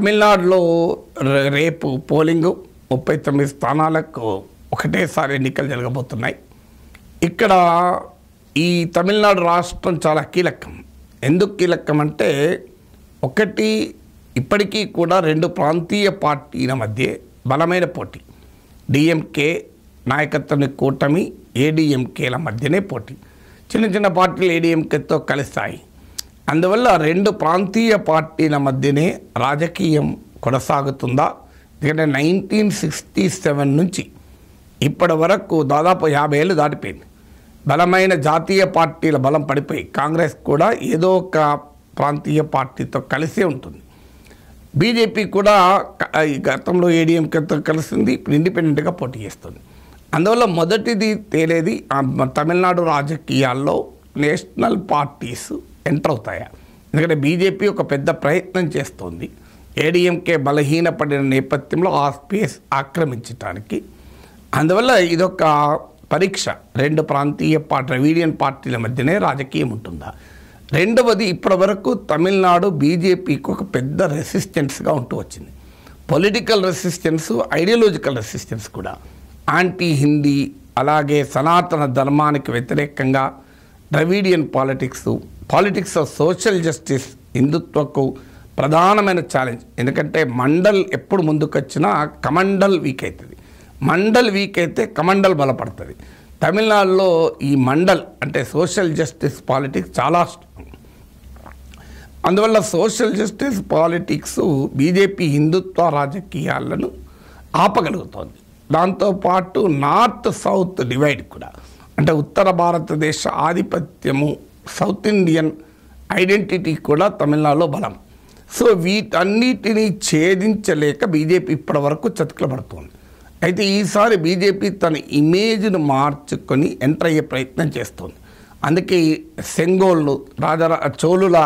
తమిళనాడులో రేపు పోలింగు 39 స్థానాలకు ఒకటేసారి ఎన్నికలు జరగబోతున్నాయి. ఇక్కడ ఈ తమిళనాడు రాష్ట్రం చాలా కీలకం. ఎందుకు కీలకం అంటే ఒకటి, ఇప్పటికీ కూడా రెండు ప్రాంతీయ పార్టీల మధ్య బలమైన పోటీ. డిఎంకే నాయకత్వం కూటమి, ఏడీఎంకేల మధ్యనే పోటీ. చిన్న చిన్న పార్టీలు ఏడీఎంకేతో కలిస్తాయి. అందువల్ల రెండు ప్రాంతీయ పార్టీల మధ్యనే రాజకీయం కొనసాగుతుందా? ఎందుకంటే 1967 నుంచి ఇప్పటి వరకు దాదాపు 50 ఏళ్ళు దాటిపోయింది. బలమైన జాతీయ పార్టీల బలం పడిపోయి కాంగ్రెస్ కూడా ఏదో ఒక ప్రాంతీయ పార్టీతో కలిసే ఉంటుంది. బీజేపీ కూడా గతంలో ఏడీఎంకేతో కలిసింది, ఇప్పుడు ఇండిపెండెంట్గా పోటీ చేస్తుంది. అందువల్ల మొదటిది తేలేది తమిళనాడు రాజకీయాల్లో నేషనల్ పార్టీస్ ఎంటర్ అవుతాయా? ఎందుకంటే బీజేపీ ఒక పెద్ద ప్రయత్నం చేస్తోంది ఏడీఎంకే బలహీనపడిన నేపథ్యంలో ఆ స్పేస్ ఆక్రమించడానికి. అందువల్ల ఇదొక పరీక్ష. రెండు ప్రాంతీయ ద్రవిడియన్ పార్టీల మధ్యనే రాజకీయం ఉంటుందా? రెండవది, ఇప్పటి వరకు తమిళనాడు బీజేపీకి ఒక పెద్ద రెసిస్టెన్స్గా ఉంటూ వచ్చింది. పొలిటికల్ రెసిస్టెన్స్, ఐడియాలజికల్ రెసిస్టెన్స్ కూడా. యాంటీ హిందీ, అలాగే సనాతన ధర్మానికి వ్యతిరేకంగా Dravidian politics of social justice, హిందుత్వకు ప్రధానమైన ఛాలెంజ్. ఎందుకంటే మండల్ ఎప్పుడు ముందుకొచ్చినా కమండల్ వీక్ అవుతుంది. మండల్ వీక్ అయితే కమండల్ బలపడుతుంది. తమిళనాడులో ఈ మండల్ అంటే సోషల్ జస్టిస్ పాలిటిక్స్ చాలా స్ట్రాంగ్. అందువల్ల సోషల్ జస్టిస్ పాలిటిక్స్ బీజేపీ హిందుత్వ రాజకీయాలను ఆపగలుగుతోంది. దాంతోపాటు నార్త్ సౌత్ డివైడ్ కూడా, అంటే ఉత్తర భారతదేశ ఆధిపత్యము, సౌత్ ఇండియన్ ఐడెంటిటీ కూడా తమిళనాడులో బలం. సో వీటన్నిటినీ ఛేదించలేక బీజేపీ ఇప్పటి వరకు చతికిలబడుతోంది. అయితే ఈసారి బీజేపీ తన ఇమేజ్ను మార్చుకొని ఎంటర్ అయ్యే ప్రయత్నం చేస్తోంది. అందుకే సెంగోళ్ళు చోళుల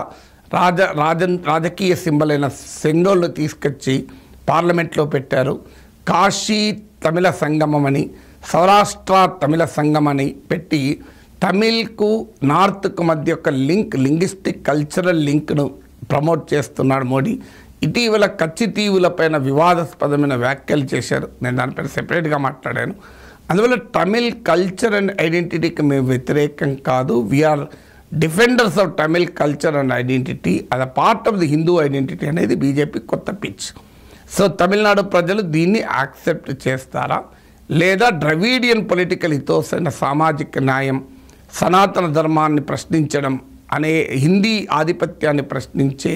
రాజకీయ సింబల్ అయిన సెంగోళ్ళు తీసుకొచ్చి పార్లమెంట్లో పెట్టారు. కాశీ తమిళ సంగమం అని, సౌరాష్ట్ర తమిళ సంగమం అని పెట్టి తమిళ్కు నార్త్కు మధ్య ఒక లింగ్విస్టిక్ కల్చరల్ లింక్ను ప్రమోట్ చేస్తున్నాడు మోడీ. ఇటీవల కచ్చితీవులపైన వివాదాస్పదమైన వ్యాఖ్యలు చేశారు. నేను దానిపైన సెపరేట్గా మాట్లాడాను. అందువల్ల తమిళ్ కల్చర్ అండ్ ఐడెంటిటీకి మేము వ్యతిరేకం కాదు. We're defenders of Tamil culture and identity, అది part of the Hindu identity అనేది బీజేపీ కొత్త పిచ్. సో తమిళనాడు ప్రజలు దీన్ని యాక్సెప్ట్ చేస్తారా, లేదా ద్రవిడియన్ పొలిటికల్ హితోస్ అయిన సామాజిక న్యాయం, సనాతన ధర్మాన్ని ప్రశ్నించడం అనే హిందీ ఆధిపత్యాన్ని ప్రశ్నించే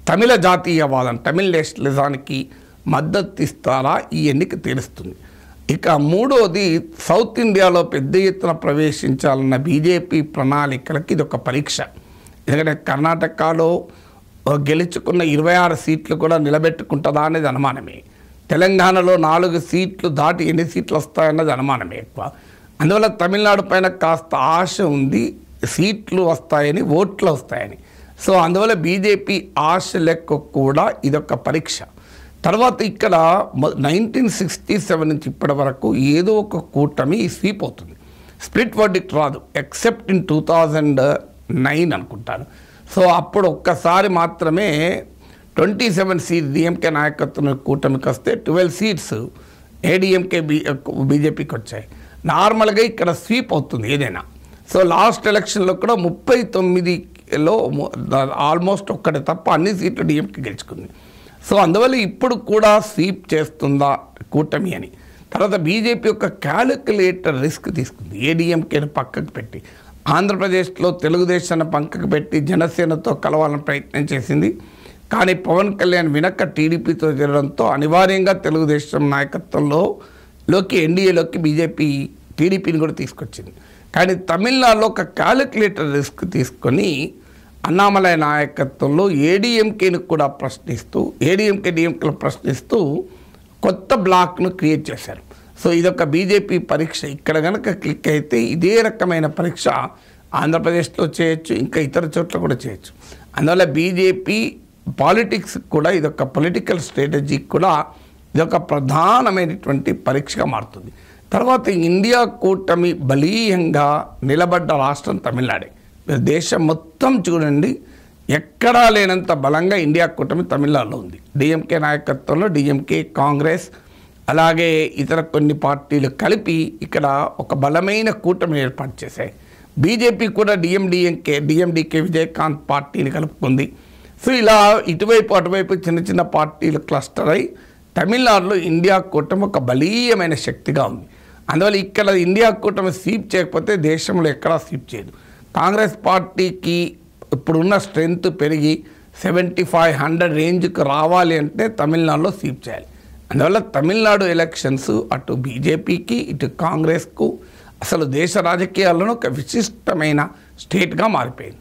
తమిళ జాతీయవాదం, తమిళ్ నేషనలిజానికి మద్దతు ఇస్తారా? ఈ ఎన్నిక తెలుస్తుంది. ఇక మూడోది, సౌత్ ఇండియాలో పెద్ద ఎత్తున ప్రవేశించాలన్న బీజేపీ ప్రణాళికలకి ఇది ఒక పరీక్ష. ఎందుకంటే కర్ణాటకలో గెలుచుకున్న 26 సీట్లు కూడా నిలబెట్టుకుంటుందా అనేది అనుమానమే. తెలంగాణలో 4 సీట్లు దాటి ఎన్ని సీట్లు వస్తాయన్నది అనుమానమే ఎక్కువ. అందువల్ల తమిళనాడు పైన కాస్త ఆశ ఉంది, సీట్లు వస్తాయని, ఓట్లు వస్తాయని. సో అందువల్ల బీజేపీ ఆశ లెక్క కూడా ఇదొక పరీక్ష. తర్వాత ఇక్కడ 1967 నుంచి ఇప్పటి వరకు ఏదో ఒక కూటమి స్వీప్ అవుతుంది. స్ప్లిట్ వర్డిక్ట్ రాదు, ఎక్సెప్ట్ ఇన్ 2009 అనుకుంటాను. సో అప్పుడు ఒక్కసారి మాత్రమే 27 సీట్స్ డిఎంకే నాయకత్వం కూటమికి వస్తే 12 సీట్స్ ఏడీఎంకే బీజేపీకి వచ్చాయి. నార్మల్గా ఇక్కడ స్వీప్ అవుతుంది ఏదైనా. సో లాస్ట్ ఎలక్షన్లో కూడా 39లో ఆల్మోస్ట్ ఒక్కటి తప్ప అన్ని సీట్లు డిఎంకే గెలుచుకుంది. సో అందువల్ల ఇప్పుడు కూడా స్వీప్ చేస్తుందా కూటమి అని. తర్వాత బీజేపీ యొక్క క్యాలిక్యులేటర్ రిస్క్ తీసుకుంది. ఏడీఎంకేను పక్కకు పెట్టి ఆంధ్రప్రదేశ్లో తెలుగుదేశాన్ని పక్కకు పెట్టి జనసేనతో కలవాలని ప్రయత్నం చేసింది. కానీ పవన్ కళ్యాణ్ వినక టీడీపీతో చేరడంతో అనివార్యంగా తెలుగుదేశం నాయకత్వంలోకి ఎన్డీఏలోకి బీజేపీ టీడీపీని కూడా తీసుకొచ్చింది. కానీ తమిళనాడులో ఒక క్యాలిక్యులేటర్ రిస్క్ తీసుకొని అన్నామలై నాయకత్వంలో ఏడీఎంకేను కూడా ప్రశ్నిస్తూ, డిఎంకేలు ప్రశ్నిస్తూ కొత్త బ్లాక్ను క్రియేట్ చేశారు. సో ఇదొక బీజేపీ పరీక్ష. ఇక్కడ కనుక క్లిక్ అయితే ఇదే రకమైన పరీక్ష ఆంధ్రప్రదేశ్లో చేయొచ్చు, ఇంకా ఇతర చోట్ల కూడా చేయొచ్చు. అందువల్ల బీజేపీ పాలిటిక్స్ కూడా ఇదొక పొలిటికల్ స్ట్రాటజీ కూడా ఇదొక ప్రధానమైనటువంటి పరీక్షగా మారుతుంది. తర్వాత ఇండియా కూటమి బలీయంగా నిలబడ్డ రాష్ట్రం తమిళనాడే. దేశం మొత్తం చూడండి, ఎక్కడా లేనంత బలంగా ఇండియా కూటమి తమిళనాడులో ఉంది. డిఎంకే నాయకత్వంలో డిఎంకే, కాంగ్రెస్, అలాగే ఇతర కొన్ని పార్టీలు కలిపి ఇక్కడ ఒక బలమైన కూటమిని ఏర్పాటు చేశాయి. బీజేపీ కూడా డిఎండికే విజయకాంత్ పార్టీని కలుపుకుంది. సో ఇలా ఇటువైపు అటువైపు చిన్న చిన్న పార్టీలు క్లస్టర్ అయి తమిళనాడులో ఇండియా కూటమి ఒక బలీయమైన శక్తిగా ఉంది. అందువల్ల ఇక్కడ ఇండియా కూటమి స్వీప్ చేయకపోతే దేశంలో ఎక్కడా స్వీప్ చేయదు. కాంగ్రెస్ పార్టీకి ఇప్పుడున్న స్ట్రెంగ్త్ పెరిగి 75-100 రేంజ్కి రావాలి అంటే తమిళనాడులో స్వీప్ చేయాలి. అందువల్ల తమిళనాడు ఎలక్షన్స్ అటు బీజేపీకి ఇటు కాంగ్రెస్కు అసలు దేశ రాజకీయాల్లోనూ ఒక విశిష్టమైన స్టేట్గా మారిపోయింది.